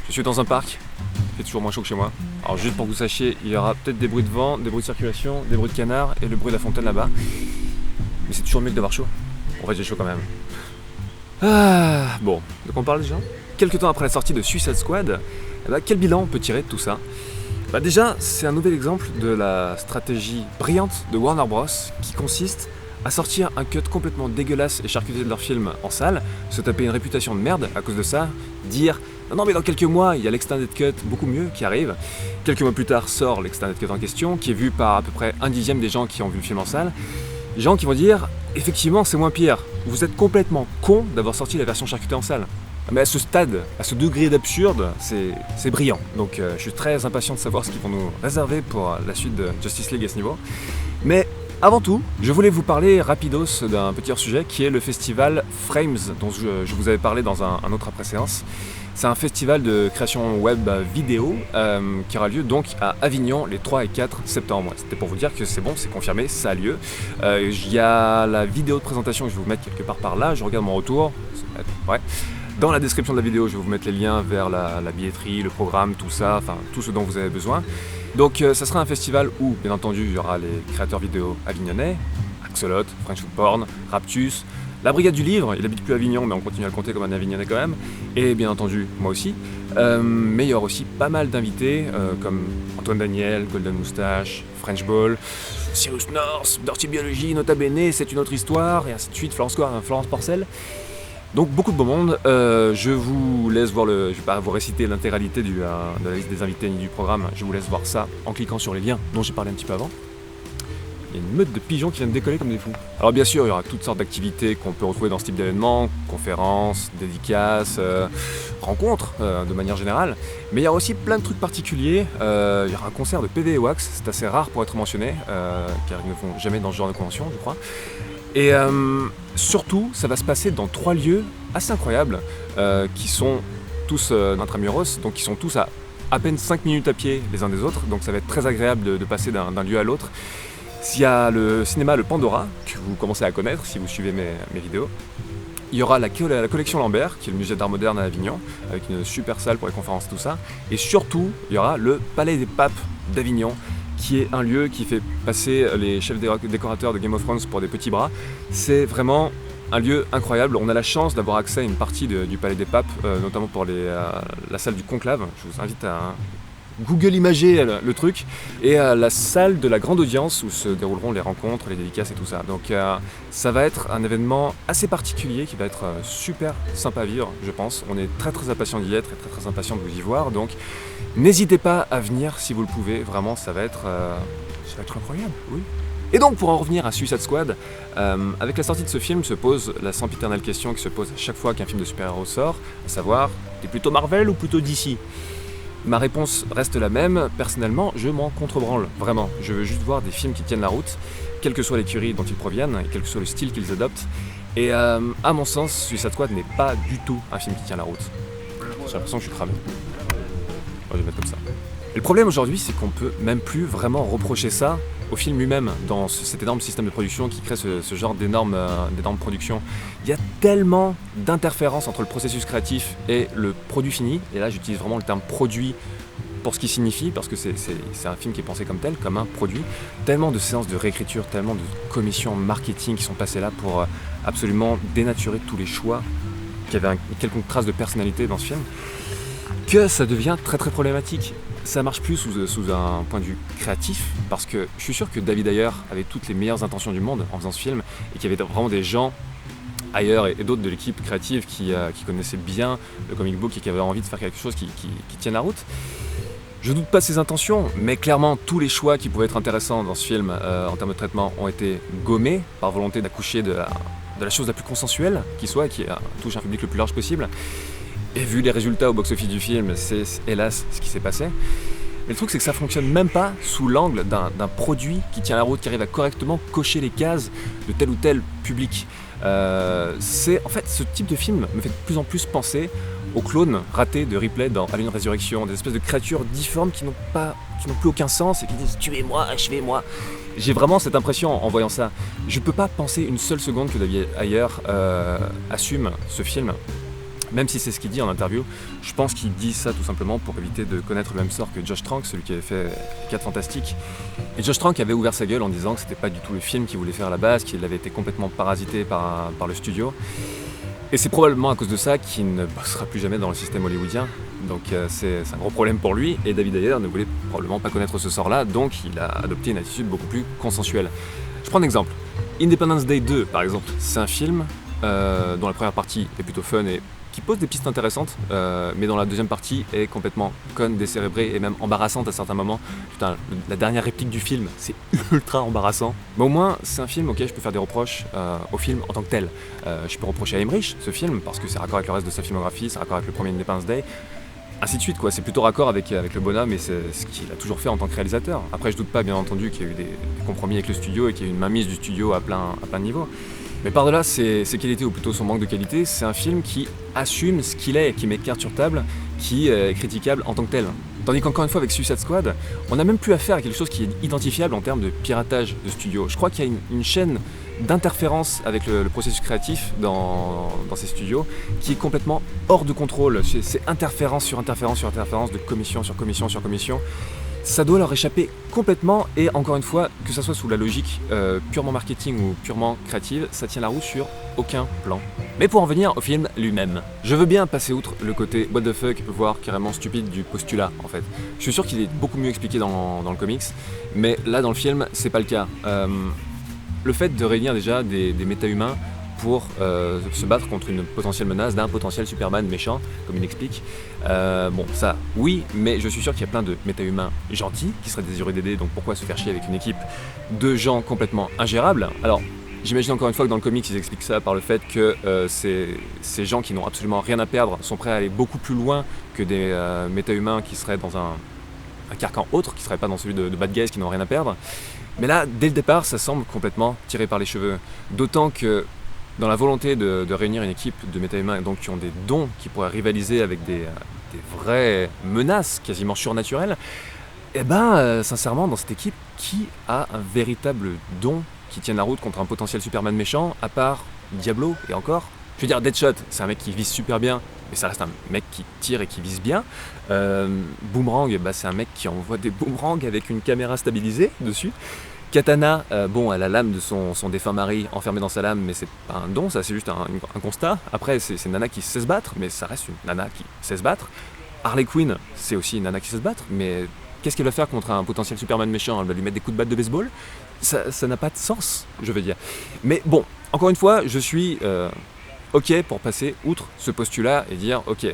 Je suis dans un parc, il fait toujours moins chaud que chez moi. Alors juste pour que vous sachiez, il y aura peut-être des bruits de vent, des bruits de circulation, des bruits de canards et le bruit de la fontaine là-bas. Mais c'est toujours mieux que d'avoir chaud. En fait j'ai chaud quand même. Bon, de quoi on parle déjà ? Quelques temps après la sortie de Suicide Squad, quel bilan on peut tirer de tout ça ? Déjà, c'est un nouvel exemple de la stratégie brillante de Warner Bros. Qui consiste à sortir un cut complètement dégueulasse et charcuté de leur film en salle, se taper une réputation de merde à cause de ça, dire non mais dans quelques mois il y a l'extended cut beaucoup mieux qui arrive. Quelques mois plus tard sort l'extended cut en question qui est vu par à peu près 1/10 des gens qui ont vu le film en salle. Des gens qui vont dire effectivement c'est moins pire, vous êtes complètement con d'avoir sorti la version charcutée en salle. Mais à ce stade, à ce degré d'absurde, c'est brillant. Donc je suis très impatient de savoir ce qu'ils vont nous réserver pour la suite de Justice League à ce niveau. Mais avant tout, je voulais vous parler rapidos d'un petit hors-sujet qui est le festival Frames, dont je vous avais parlé dans un autre après-séance. C'est un festival de création web vidéo qui aura lieu donc à Avignon les 3 et 4 septembre. C'était pour vous dire que c'est bon, c'est confirmé, ça a lieu. Il y a la vidéo de présentation que je vais vous mettre quelque part par là, je regarde mon retour. Ouais. Dans la description de la vidéo, je vais vous mettre les liens vers la billetterie, le programme, tout ça, enfin tout ce dont vous avez besoin. Donc ça sera un festival où, bien entendu, il y aura les créateurs vidéo avignonnais, Axolot, French Food Porn, Raptus, la Brigade du Livre, il habite plus à Avignon, mais on continue à le compter comme un Avignonnais quand même, et bien entendu, moi aussi. Mais il y aura aussi pas mal d'invités, comme Antoine Daniel, Golden Moustache, French Ball, Cyrus North, Dirty Biology, Nota Bene, C'est une autre histoire, et ainsi de suite, Florence Porcel. Donc beaucoup de beau monde, je vous laisse voir je ne vais pas vous réciter l'intégralité de la liste des invités ni du programme, je vous laisse voir ça en cliquant sur les liens dont j'ai parlé un petit peu avant. Il y a une meute de pigeons qui viennent décoller comme des fous. Alors bien sûr, il y aura toutes sortes d'activités qu'on peut retrouver dans ce type d'événements, conférences, dédicaces, rencontres de manière générale, mais il y aura aussi plein de trucs particuliers. Il y aura un concert de PV et Wax, c'est assez rare pour être mentionné, car ils ne font jamais dans ce genre de convention, je crois. Et surtout, ça va se passer dans 3 lieux assez incroyables, qui sont tous intramuros, donc qui sont tous à peine 5 minutes à pied les uns des autres, donc ça va être très agréable de passer d'un lieu à l'autre. S'il y a le cinéma Le Pandora, que vous commencez à connaître si vous suivez mes vidéos, il y aura la collection Lambert, qui est le musée d'art moderne à Avignon, avec une super salle pour les conférences, tout ça, et surtout, il y aura le Palais des Papes d'Avignon, qui est un lieu qui fait passer les chefs décorateurs de Game of Thrones pour des petits bras. C'est vraiment un lieu incroyable. On a la chance d'avoir accès à une partie du Palais des Papes, notamment pour la salle du conclave. Je vous invite à Google imager le truc, et la salle de la grande audience où se dérouleront les rencontres, les dédicaces et tout ça. Donc ça va être un événement assez particulier qui va être super sympa à vivre, je pense. On est très très impatient d'y être et très très impatient de vous y voir. Donc n'hésitez pas à venir si vous le pouvez. Vraiment, ça va être incroyable, oui. Et donc pour en revenir à Suicide Squad, avec la sortie de ce film se pose la sempiternelle question qui se pose à chaque fois qu'un film de super-héros sort, à savoir, t'es plutôt Marvel ou plutôt DC ? Ma réponse reste la même, personnellement je m'en contrebranle, vraiment. Je veux juste voir des films qui tiennent la route, quelle que soit l'écurie dont ils proviennent, et quel que soit le style qu'ils adoptent. Et à mon sens, Suicide Squad n'est pas du tout un film qui tient la route. J'ai l'impression que je suis cramé. Je vais mettre comme ça. Et le problème aujourd'hui, c'est qu'on peut même plus vraiment reprocher ça au film lui-même, dans cet énorme système de production qui crée ce genre d'énormes productions. Il y a tellement d'interférences entre le processus créatif et le produit fini, et là j'utilise vraiment le terme produit pour ce qu'il signifie, parce que c'est un film qui est pensé comme tel, comme un produit. Tellement de séances de réécriture, tellement de commissions marketing qui sont passées là pour absolument dénaturer tous les choix qui avaient une quelconque trace de personnalité dans ce film, que ça devient très très problématique. Ça marche plus sous un point de vue créatif, parce que je suis sûr que David Ayer avait toutes les meilleures intentions du monde en faisant ce film, et qu'il y avait vraiment des gens ailleurs et d'autres de l'équipe créative qui connaissaient bien le comic book et qui avaient envie de faire quelque chose qui tienne la route. Je doute pas de ses intentions, mais clairement tous les choix qui pouvaient être intéressants dans ce film en termes de traitement ont été gommés par volonté d'accoucher de la chose la plus consensuelle qui soit, qui touche un public le plus large possible. Et vu les résultats au box-office du film, c'est hélas ce qui s'est passé. Mais le truc, c'est que ça fonctionne même pas sous l'angle d'un produit qui tient la route, qui arrive à correctement cocher les cases de tel ou tel public. En fait, ce type de film me fait de plus en plus penser aux clones ratés de Ripley dans Alien Resurrection, des espèces de créatures difformes qui n'ont plus aucun sens et qui disent « tuez-moi, achevez-moi ». J'ai vraiment cette impression en voyant ça. Je peux pas penser une seule seconde que David Ayer assume ce film Même si c'est ce qu'il dit en interview, je pense qu'il dit ça tout simplement pour éviter de connaître le même sort que Josh Trank, celui qui avait fait 4 Fantastiques. Et Josh Trank avait ouvert sa gueule en disant que c'était pas du tout le film qu'il voulait faire à la base, qu'il avait été complètement parasité par le studio. Et c'est probablement à cause de ça qu'il ne bossera plus jamais dans le système hollywoodien. Donc c'est un gros problème pour lui, et David Ayer ne voulait probablement pas connaître ce sort-là, donc il a adopté une attitude beaucoup plus consensuelle. Je prends un exemple. Independence Day 2, par exemple, c'est un film dont la première partie est plutôt fun et qui pose des pistes intéressantes, mais dont la deuxième partie est complètement conne, décérébrée et même embarrassante à certains moments. Putain, la dernière réplique du film, c'est ultra embarrassant. Mais au moins, c'est un film auquel je peux faire des reproches au film en tant que tel. Je peux reprocher à Emmerich ce film, parce que c'est raccord avec le reste de sa filmographie, c'est raccord avec le premier Independence Day, ainsi de suite, quoi. C'est plutôt raccord avec le bonhomme et c'est ce qu'il a toujours fait en tant que réalisateur. Après, je doute pas, bien entendu, qu'il y a eu des compromis avec le studio et qu'il y a eu une mainmise du studio à plein de niveaux. Mais par-delà ses qualités, ou plutôt son manque de qualité, c'est un film qui assume ce qu'il est, qui met carte sur table, qui est critiquable en tant que tel. Tandis qu'encore une fois, avec Suicide Squad, on n'a même plus affaire à quelque chose qui est identifiable en termes de piratage de studio. Je crois qu'il y a une chaîne d'interférence avec le processus créatif dans ces studios qui est complètement hors de contrôle. C'est interférence sur interférence sur interférence, de commission sur commission sur commission. Ça doit leur échapper complètement, et encore une fois, que ça soit sous la logique purement marketing ou purement créative, ça tient la route sur aucun plan. Mais pour en venir au film lui-même, je veux bien passer outre le côté what the fuck, voire carrément stupide du postulat en fait. Je suis sûr qu'il est beaucoup mieux expliqué dans le comics, mais là dans le film, c'est pas le cas. Le fait de réunir déjà des méta-humains pour se battre contre une potentielle menace d'un potentiel Superman méchant, comme il explique. Bon, ça, oui, mais je suis sûr qu'il y a plein de méta-humains gentils qui seraient désireux d'aider, donc pourquoi se faire chier avec une équipe de gens complètement ingérables? Alors, j'imagine encore une fois que dans le comics, ils expliquent ça par le fait que ces gens qui n'ont absolument rien à perdre sont prêts à aller beaucoup plus loin que des méta-humains qui seraient dans un carcan autre, qui ne seraient pas dans celui de bad guys qui n'ont rien à perdre. Mais là, dès le départ, ça semble complètement tiré par les cheveux. D'autant que dans la volonté de réunir une équipe de méta-humains donc, qui ont des dons, qui pourraient rivaliser avec des vraies menaces quasiment surnaturelles, et sincèrement, dans cette équipe, qui a un véritable don qui tienne la route contre un potentiel Superman méchant, à part Diablo, et encore? Je veux dire, Deadshot, c'est un mec qui vise super bien, mais ça reste un mec qui tire et qui vise bien. Boomerang, c'est un mec qui envoie des boomerangs avec une caméra stabilisée dessus. Katana, elle a l'âme de son défunt mari enfermée dans sa lame, mais c'est pas un don, ça c'est juste un constat. Après, c'est une nana qui sait se battre, mais ça reste une nana qui sait se battre. Harley Quinn, c'est aussi une nana qui sait se battre, mais qu'est-ce qu'elle va faire contre un potentiel Superman méchant? Elle va lui mettre des coups de batte de baseball? Ça n'a pas de sens, je veux dire. Mais bon, encore une fois, je suis ok pour passer outre ce postulat et dire ok,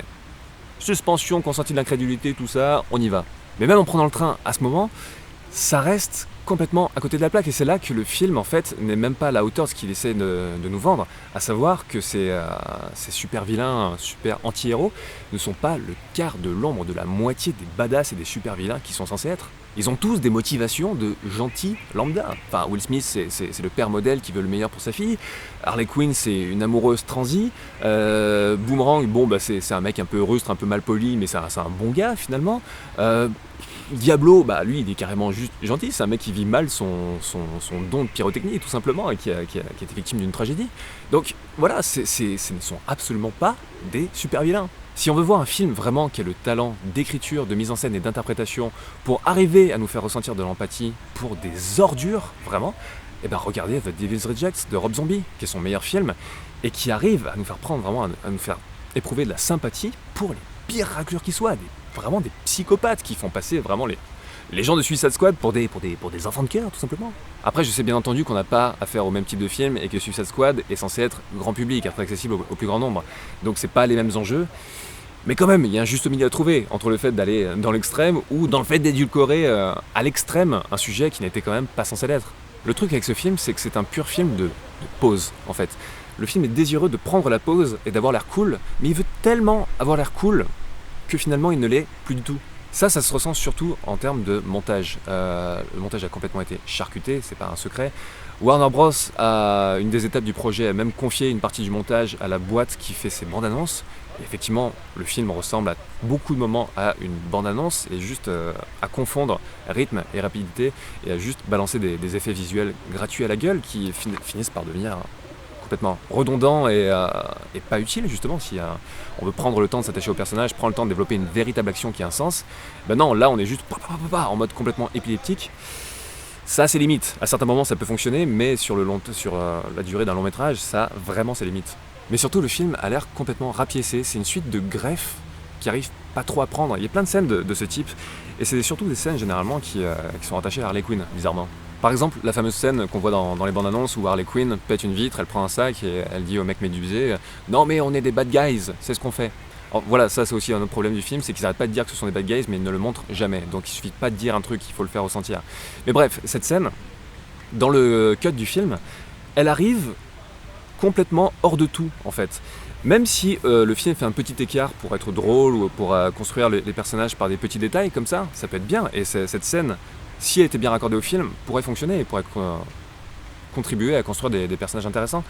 suspension, consenti de l'incrédulité, tout ça, on y va. Mais même en prenant le train à ce moment, ça reste complètement à côté de la plaque, et c'est là que le film en fait n'est même pas à la hauteur de ce qu'il essaie de nous vendre, à savoir que ces super vilains, super anti-héros ne sont pas le quart de l'ombre de la moitié des badass et des super vilains qui sont censés être. Ils ont tous des motivations de gentils lambda. Enfin, Will Smith, c'est le père modèle qui veut le meilleur pour sa fille. Harley Quinn, c'est une amoureuse transie. Boomerang, c'est un mec un peu rustre, un peu mal poli, mais c'est un bon gars finalement. Diablo, lui, il est carrément juste gentil. C'est un mec qui vit mal son don de pyrotechnie, tout simplement, et qui a été victime d'une tragédie. Donc voilà, ce ne sont absolument pas des super vilains. Si on veut voir un film vraiment qui a le talent d'écriture, de mise en scène et d'interprétation pour arriver à nous faire ressentir de l'empathie pour des ordures, vraiment, regardez The Devil's Rejects de Rob Zombie, qui est son meilleur film, et qui arrive à nous faire prendre vraiment, à nous faire éprouver de la sympathie pour les pires raclures qui soient, vraiment des psychopathes qui font passer vraiment les gens de Suicide Squad pour des enfants de cœur, tout simplement. Après, je sais bien entendu qu'on n'a pas affaire au même type de film et que Suicide Squad est censé être grand public, être accessible au plus grand nombre. Donc c'est pas les mêmes enjeux. Mais quand même, il y a un juste milieu à trouver entre le fait d'aller dans l'extrême ou dans le fait d'édulcorer à l'extrême un sujet qui n'était quand même pas censé l'être. Le truc avec ce film, c'est que c'est un pur film de pause, en fait. Le film est désireux de prendre la pause et d'avoir l'air cool, mais il veut tellement avoir l'air cool que finalement il ne l'est plus du tout. Ça se ressent surtout en termes de montage. Le montage a complètement été charcuté, c'est pas un secret. Warner Bros, à une des étapes du projet, a même confié une partie du montage à la boîte qui fait ses bandes annonces. Et effectivement, le film ressemble à beaucoup de moments à une bande annonce et juste à confondre rythme et rapidité et à juste balancer des effets visuels gratuits à la gueule qui finissent par devenir complètement redondant et pas utile justement si on veut prendre le temps de s'attacher au personnage, prendre le temps de développer une véritable action qui a un sens. Ben non, là on est juste en mode complètement épileptique. Ça a ses limites. À certains moments ça peut fonctionner, mais sur la durée d'un long métrage, ça a vraiment ses limites. Mais surtout le film a l'air complètement rapiécé, c'est une suite de greffes qui arrivent pas trop à prendre. Il y a plein de scènes de ce type, et c'est surtout des scènes généralement qui sont rattachées à Harley Quinn, bizarrement. Par exemple, la fameuse scène qu'on voit dans les bandes annonces où Harley Quinn pète une vitre, elle prend un sac et elle dit au mec médusé « Non mais on est des bad guys, c'est ce qu'on fait ». Alors, voilà, ça c'est aussi un autre problème du film, c'est qu'ils n'arrêtent pas de dire que ce sont des bad guys, mais ils ne le montrent jamais. Donc il suffit pas de dire un truc, il faut le faire ressentir. Mais bref, cette scène, dans le cut du film, elle arrive complètement hors de tout en fait. Même si le film fait un petit écart pour être drôle ou pour construire les personnages par des petits détails comme ça peut être bien. Et cette scène, si elle était bien raccordée au film, pourrait fonctionner et pourrait contribuer à construire des personnages intéressants.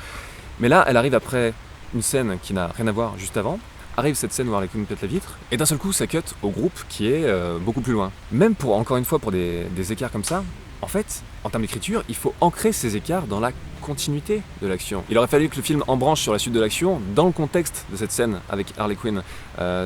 Mais là, elle arrive après une scène qui n'a rien à voir juste avant. Arrive cette scène où Harley Quinn pète la vitre, et d'un seul coup ça cut au groupe qui est beaucoup plus loin. Même encore une fois, pour des écarts comme ça, en fait, en termes d'écriture, il faut ancrer ces écarts dans la continuité de l'action. Il aurait fallu que le film embranche sur la suite de l'action dans le contexte de cette scène avec Harley Quinn.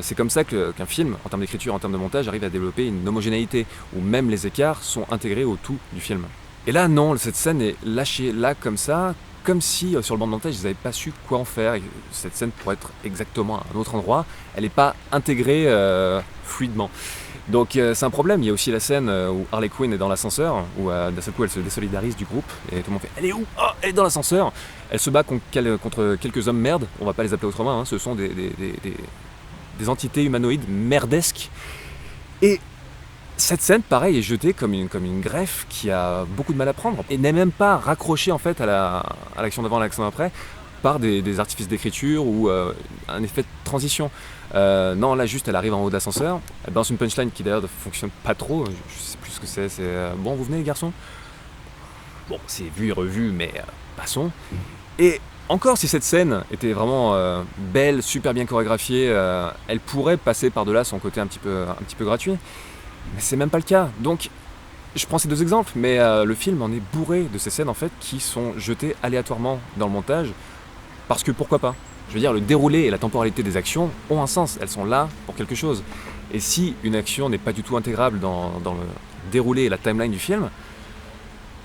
C'est comme ça qu'un film, en termes d'écriture, en termes de montage, arrive à développer une homogénéité, où même les écarts sont intégrés au tout du film. Et là, non, cette scène est lâchée là comme ça, comme si sur le banc de montage ils n'avaient pas su quoi en faire, et cette scène pourrait être exactement à un autre endroit, elle n'est pas intégrée fluidement. Donc c'est un problème. Il y a aussi la scène où Harley Quinn est dans l'ascenseur, où d'un seul coup elle se désolidarise du groupe, et tout le monde fait « Elle est où ? Oh, elle est dans l'ascenseur !» Elle se bat contre quelques hommes merdes, on va pas les appeler autrement, hein, ce sont des entités humanoïdes merdesques. Et cette scène, pareil, est jetée comme une greffe qui a beaucoup de mal à prendre et n'est même pas raccrochée en fait à l'action d'avant, à l'action d'après, par des artifices d'écriture ou un effet de transition. Non, là juste elle arrive en haut d'ascenseur, elle balance une punchline qui d'ailleurs ne fonctionne pas trop, je sais plus ce que c'est bon, vous venez les garçons ? Bon, c'est vu et revu, mais passons. Et encore, si cette scène était vraiment belle, super bien chorégraphiée, elle pourrait passer par-delà son côté un petit peu gratuit. Mais c'est même pas le cas. Donc, je prends ces deux exemples, mais le film en est bourré de ces scènes en fait qui sont jetées aléatoirement dans le montage, parce que pourquoi pas ? Je veux dire, le déroulé et la temporalité des actions ont un sens, elles sont là pour quelque chose. Et si une action n'est pas du tout intégrable dans le déroulé et la timeline du film,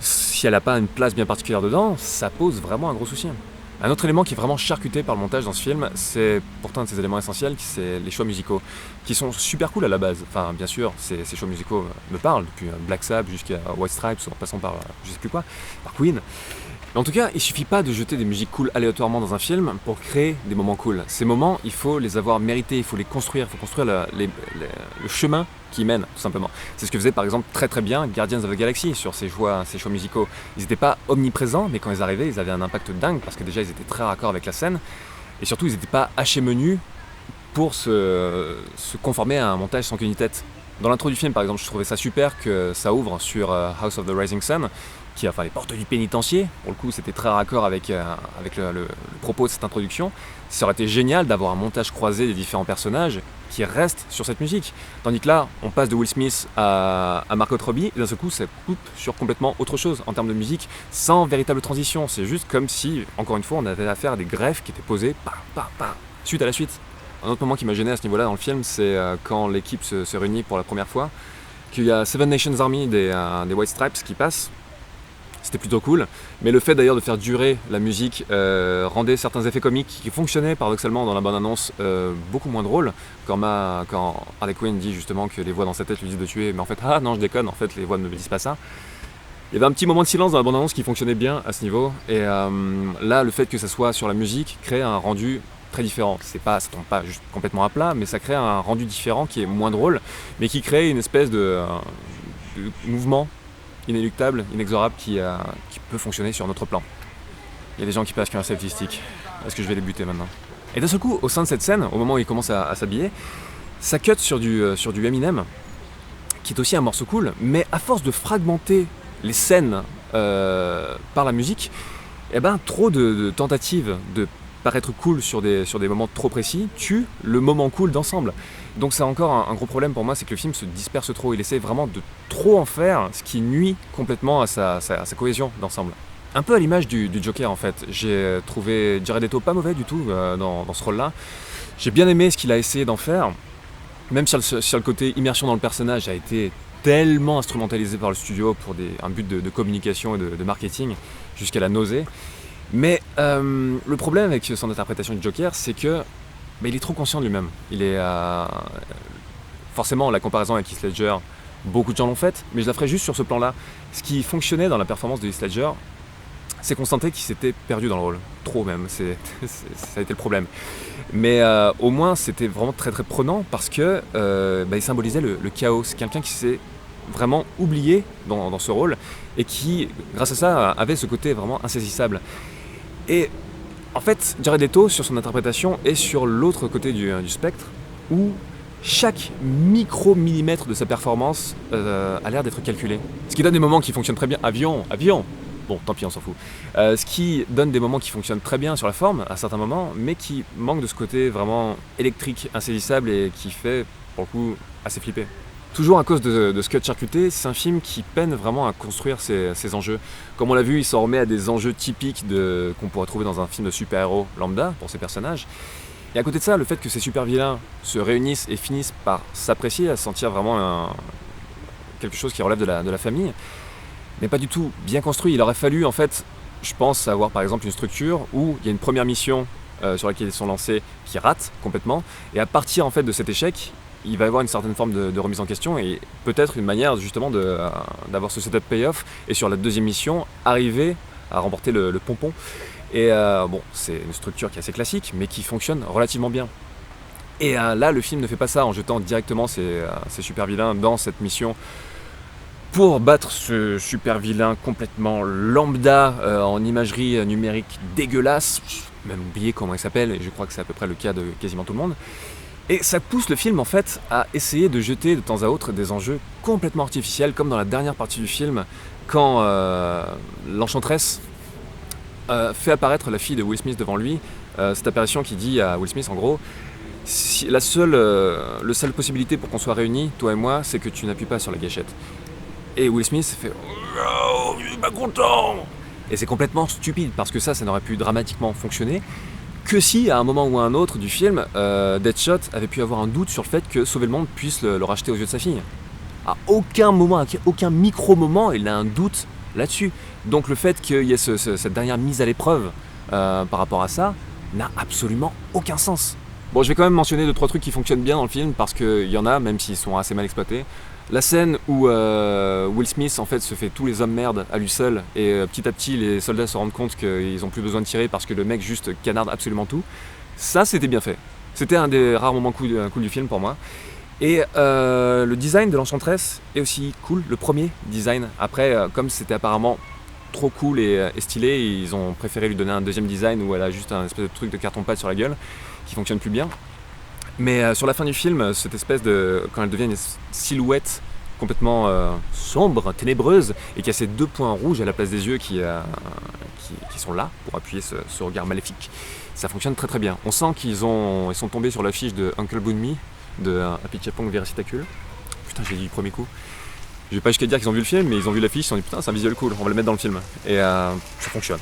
si elle n'a pas une place bien particulière dedans, ça pose vraiment un gros souci. Un autre élément qui est vraiment charcuté par le montage dans ce film, c'est pourtant un de ces éléments essentiels, c'est les choix musicaux, qui sont super cool à la base. Enfin, bien sûr, ces choix musicaux me parlent, depuis Black Sabbath jusqu'à White Stripes, en passant par je sais plus quoi, par Queen. Mais en tout cas, il suffit pas de jeter des musiques cool aléatoirement dans un film pour créer des moments cool. Ces moments, il faut les avoir mérités, il faut les construire, il faut construire le chemin qui mène, tout simplement. C'est ce que faisait par exemple très très bien Guardians of the Galaxy sur ses choix musicaux. Ils n'étaient pas omniprésents, mais quand ils arrivaient, ils avaient un impact dingue, parce que déjà ils étaient très raccords avec la scène, et surtout ils n'étaient pas hachés menus pour se conformer à un montage sans queue ni tête. Dans l'intro du film par exemple, je trouvais ça super que ça ouvre sur House of the Rising Sun, qui les portes du pénitencier. Pour le coup, c'était très raccord avec le propos de cette introduction. Ça aurait été génial d'avoir un montage croisé des différents personnages qui restent sur cette musique. Tandis que là, on passe de Will Smith à Margot Robbie, et d'un seul coup, ça coupe sur complètement autre chose en termes de musique, sans véritable transition. C'est juste comme si, encore une fois, on avait affaire à des greffes qui étaient posées, suite à la suite. Un autre moment qui m'a gêné à ce niveau-là dans le film, c'est quand l'équipe se réunit pour la première fois, qu'il y a Seven Nations Army des White Stripes qui passent. C'était plutôt cool, mais le fait d'ailleurs de faire durer la musique rendait certains effets comiques qui fonctionnaient paradoxalement dans la bande-annonce beaucoup moins drôles, quand Harley Quinn dit justement que les voix dans sa tête lui disent de tuer, mais en fait, ah non je déconne, en fait les voix ne me disent pas ça. Il y avait un petit moment de silence dans la bande-annonce qui fonctionnait bien à ce niveau, et là le fait que ça soit sur la musique crée un rendu très différent. Ça tombe pas juste complètement à plat, mais ça crée un rendu différent qui est moins drôle, mais qui crée une espèce de mouvement inéluctable, inexorable, qui peut fonctionner sur notre plan. Il y a des gens qui passent qu'un selfie stick. Est-ce que je vais les buter maintenant ? Et d'un seul coup, au sein de cette scène, au moment où il commence à s'habiller, ça cut sur du Eminem, qui est aussi un morceau cool, mais à force de fragmenter les scènes par la musique, trop de tentatives de paraître cool sur des moments trop précis tue le moment cool d'ensemble. Donc c'est encore un gros problème pour moi, c'est que le film se disperse trop, il essaie vraiment de trop en faire, ce qui nuit complètement à sa cohésion d'ensemble. Un peu à l'image du Joker en fait. J'ai trouvé Jared Leto pas mauvais du tout dans ce rôle-là. J'ai bien aimé ce qu'il a essayé d'en faire, même si le côté immersion dans le personnage a été tellement instrumentalisé par le studio pour un but de communication et de marketing, jusqu'à la nausée. Mais le problème avec son interprétation du Joker, c'est que il est trop conscient de lui-même. Il est forcément la comparaison avec Heath Ledger, beaucoup de gens l'ont faite, mais je la ferai juste sur ce plan-là. Ce qui fonctionnait dans la performance de Heath Ledger, c'est qu'on sentait qu'il s'était perdu dans le rôle. Trop même, ça a été le problème. Mais au moins, c'était vraiment très très prenant parce que il symbolisait le chaos. C'est quelqu'un qui s'est vraiment oublié dans ce rôle et qui, grâce à ça, avait ce côté vraiment insaisissable. Et en fait, Jared Leto, sur son interprétation, est sur l'autre côté du spectre, où chaque micro-millimètre de sa performance a l'air d'être calculé. Ce qui donne des moments qui fonctionnent très bien. Avion. Bon, tant pis, on s'en fout. Ce qui donne des moments qui fonctionnent très bien sur la forme, à certains moments, mais qui manquent de ce côté vraiment électrique, insaisissable et qui fait, pour le coup, assez flipper. Toujours à cause de ce cut charcuté, c'est un film qui peine vraiment à construire ses enjeux. Comme on l'a vu, il s'en remet à des enjeux typiques qu'on pourrait trouver dans un film de super-héros lambda pour ses personnages. Et à côté de ça, le fait que ces super-vilains se réunissent et finissent par s'apprécier, à sentir vraiment quelque chose qui relève de la famille, n'est pas du tout bien construit. Il aurait fallu, en fait, je pense, avoir par exemple une structure où il y a une première mission sur laquelle ils sont lancés qui rate complètement, et à partir en fait de cet échec, il va y avoir une certaine forme de remise en question et peut-être une manière justement d'avoir ce setup payoff et sur la deuxième mission, arriver à remporter le pompon. Et c'est une structure qui est assez classique, mais qui fonctionne relativement bien. Et là, le film ne fait pas ça en jetant directement ces super vilains dans cette mission pour battre ce super vilain complètement lambda en imagerie numérique dégueulasse. J'ai même oublié comment il s'appelle, et je crois que c'est à peu près le cas de quasiment tout le monde. Et ça pousse le film en fait à essayer de jeter de temps à autre des enjeux complètement artificiels, comme dans la dernière partie du film, quand l'enchanteresse fait apparaître la fille de Will Smith devant lui, cette apparition qui dit à Will Smith en gros, la seule possibilité pour qu'on soit réunis, toi et moi, c'est que tu n'appuies pas sur la gâchette. Et Will Smith fait « Oh, je suis pas content !» Et c'est complètement stupide, parce que ça n'aurait pu dramatiquement fonctionner que si, à un moment ou à un autre du film, Deadshot avait pu avoir un doute sur le fait que Sauver le Monde puisse le racheter aux yeux de sa fille. À aucun moment, à aucun micro-moment, il a un doute là-dessus. Donc le fait qu'il y ait cette dernière mise à l'épreuve par rapport à ça n'a absolument aucun sens. Bon, je vais quand même mentionner 2-3 trucs qui fonctionnent bien dans le film, parce qu'il y en a, même s'ils sont assez mal exploités. La scène où Will Smith en fait se fait tous les hommes merde à lui seul et petit à petit les soldats se rendent compte qu'ils n'ont plus besoin de tirer parce que le mec juste canarde absolument tout, ça c'était bien fait. C'était un des rares moments cool du film pour moi. Et le design de l'enchanteresse est aussi cool, le premier design. Après, comme c'était apparemment trop cool et stylé, ils ont préféré lui donner un deuxième design où elle a juste un espèce de truc de carton-pâte sur la gueule qui fonctionne plus bien. Mais sur la fin du film, cette espèce quand elle devient une silhouette complètement sombre, ténébreuse, et qui a ces 2 points rouges à la place des yeux qui sont là pour appuyer ce regard maléfique, ça fonctionne très très bien. On sent ils sont tombés sur l'affiche de Uncle Boonmee de Happy Chapong Veritacule. Putain, j'ai dit du premier coup. Je vais pas jusqu'à dire qu'ils ont vu le film, mais ils ont vu l'affiche, ils se sont dit putain, c'est un visuel cool, on va le mettre dans le film. Et ça fonctionne.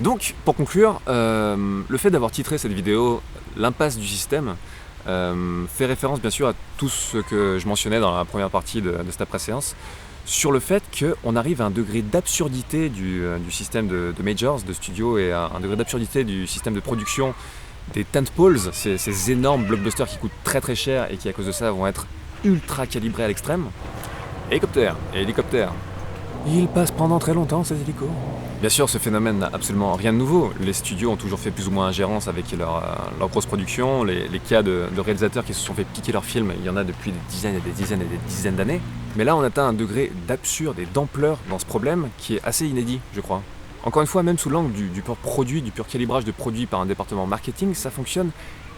Donc, pour conclure, le fait d'avoir titré cette vidéo « L'impasse du système », fait référence bien sûr à tout ce que je mentionnais dans la première partie de cette après-séance, sur le fait qu'on arrive à un degré d'absurdité du système de majors, de studios, et à un degré d'absurdité du système de production des tentpoles, ces énormes blockbusters qui coûtent très très cher et qui à cause de ça vont être ultra calibrés à l'extrême. Hélicoptère. Il passe pendant très longtemps ces hélicos. Bien sûr, ce phénomène n'a absolument rien de nouveau. Les studios ont toujours fait plus ou moins ingérence avec leur grosse production. Les cas de réalisateurs qui se sont fait piquer leurs films, il y en a depuis des dizaines et des dizaines et des dizaines d'années. Mais là, on atteint un degré d'absurde et d'ampleur dans ce problème qui est assez inédit, je crois. Encore une fois, même sous l'angle du pur produit, du pur calibrage de produits par un département marketing, ça fonctionne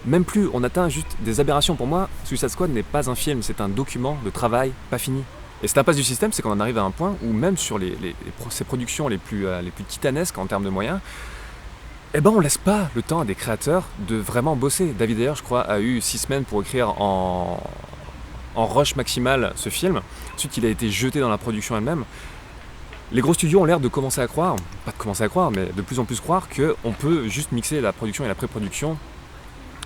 même plus. On atteint juste des aberrations. Pour moi, Suicide Squad n'est pas un film, c'est un document de travail pas fini. Et cette impasse du système, c'est qu'on en arrive à un point où même sur ces productions les plus titanesques en termes de moyens, on laisse pas le temps à des créateurs de vraiment bosser. David Ayer, je crois, a eu 6 semaines pour écrire en rush maximal ce film. Ensuite, il a été jeté dans la production elle-même. Les gros studios ont l'air de commencer à croire, pas de commencer à croire, mais de plus en plus croire qu'on peut juste mixer la production et la pré-production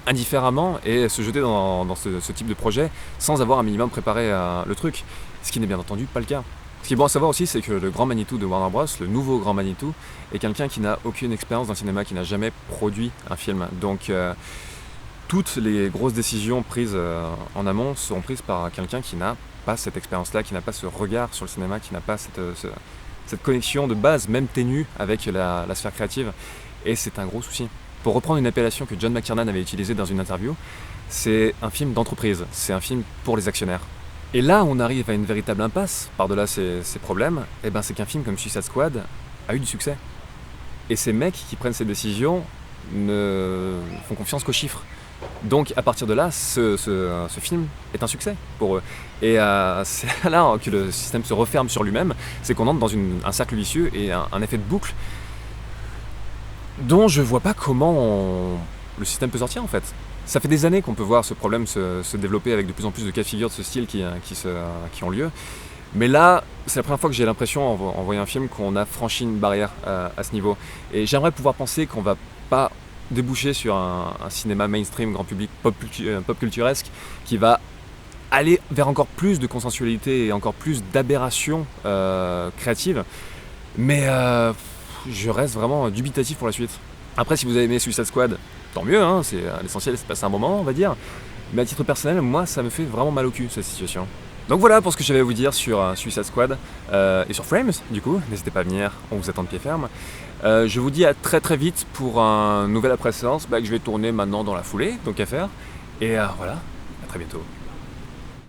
indifféremment et se jeter dans ce type de projet sans avoir un minimum préparé le truc. Ce qui n'est bien entendu pas le cas. Ce qui est bon à savoir aussi, c'est que le grand Manitou de Warner Bros, le nouveau grand Manitou, est quelqu'un qui n'a aucune expérience dans le cinéma, qui n'a jamais produit un film. Donc toutes les grosses décisions prises en amont seront prises par quelqu'un qui n'a pas cette expérience-là, qui n'a pas ce regard sur le cinéma, qui n'a pas cette connexion de base, même ténue, avec la sphère créative. Et c'est un gros souci. Pour reprendre une appellation que John McTiernan avait utilisée dans une interview, c'est un film d'entreprise, c'est un film pour les actionnaires. Et là, on arrive à une véritable impasse, par-delà ces problèmes, et ben c'est qu'un film comme Suicide Squad a eu du succès. Et ces mecs qui prennent ces décisions ne font confiance qu'aux chiffres. Donc à partir de là, ce film est un succès pour eux. Et c'est là que le système se referme sur lui-même, c'est qu'on entre dans un cercle vicieux et un effet de boucle dont je vois pas comment le système peut sortir en fait. Ça fait des années qu'on peut voir ce problème se développer avec de plus en plus de cas de figure de ce style qui ont lieu. Mais là, c'est la première fois que j'ai l'impression, en voyant un film, qu'on a franchi une barrière à ce niveau. Et j'aimerais pouvoir penser qu'on va pas déboucher sur un cinéma mainstream, grand public, pop culturesque, qui va aller vers encore plus de consensualité et encore plus d'aberration créative. Mais je reste vraiment dubitatif pour la suite. Après, si vous avez aimé Suicide Squad, tant mieux, hein, c'est l'essentiel, c'est passer un moment, on va dire. Mais à titre personnel, moi, ça me fait vraiment mal au cul, cette situation. Donc voilà pour ce que j'avais à vous dire sur Suicide Squad et sur Frames, du coup. N'hésitez pas à venir, on vous attend de pied ferme. Je vous dis à très très vite pour un nouvel après-séance que je vais tourner maintenant dans la foulée, donc à faire. Et voilà, à très bientôt.